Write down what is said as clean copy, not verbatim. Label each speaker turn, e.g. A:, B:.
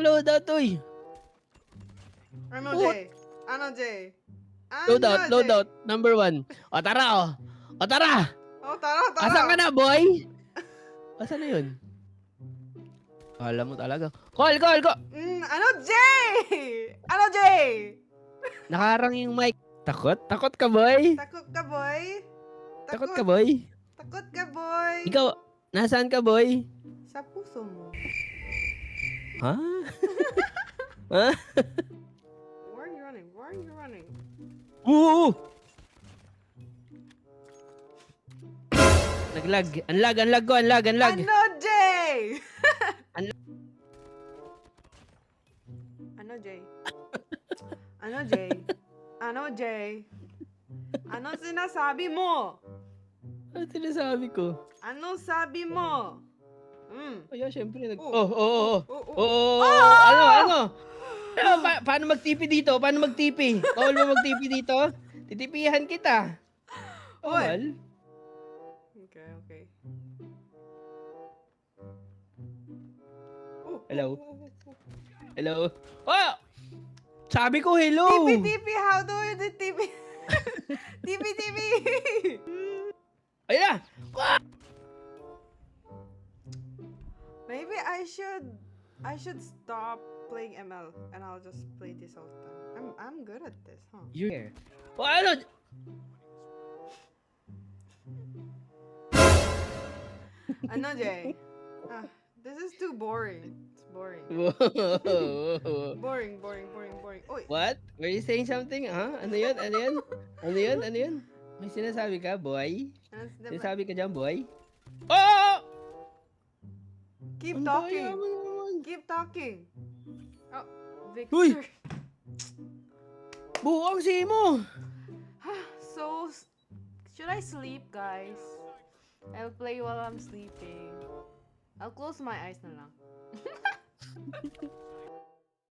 A: loadout, uy.
B: Ano,
A: Oh.
B: Jay? Ano, Jay?
A: Loadout,
B: Ano, Jay?
A: loadout. Number 1. O, tara, o. O, tara.
B: Oh, tara, tara.
A: Asan ka na, boy? Asan na yun? Kala mo talaga. Call, call, call.
B: Ano, Jay? Ano, Jay?
A: Nakarang yung mic. Takot? Takot ka, boy?
B: Takot ka, boy?
A: Takot ka, boy?
B: Takot ka, boy?
A: Ikaw, nasaan ka, boy?
B: Sa puso mo.
A: Ha? Ha?
B: Why are you running? Why are you running?
A: Oo! Naglag. Unlag ko, unlag.
B: Ano, Jay?
A: An-
B: Ano, Jay? Ano, Jay? Ano, Jay? Ano sinasabi mo?
A: Ano sinasabi ko?
B: Ano sabi mo?
A: Kaya syempre nag...
B: Oh.
A: Ano? Paano mag-TP dito? Paano mag-TP? Bawal ba mag-TP dito? Titipihan kita. Bawal?
B: Okay, okay.
A: Hello? Hello? Oh! Sabi ko hello!
B: TP, how do I do TP? TP!
A: Ayun na!
B: Maybe I should stop playing ML and I'll just play this all the time. I'm good at this, huh?
A: You're here. Oh, ano?
B: Ano, Jay? This is too boring. It's boring. Boring. Oy.
A: What? Were you saying something? Ha? Ano yun? May sinasabi ka, boy?
B: Ano
A: Sinasabi ka dyan, boy? Oh!
B: Keep
A: Ang
B: talking.
A: daya mo naman.
B: Keep talking. Oh, Victor.
A: Uy! Buang mo!
B: So, should I sleep, guys? I'll play while I'm sleeping. I'll close my eyes na lang.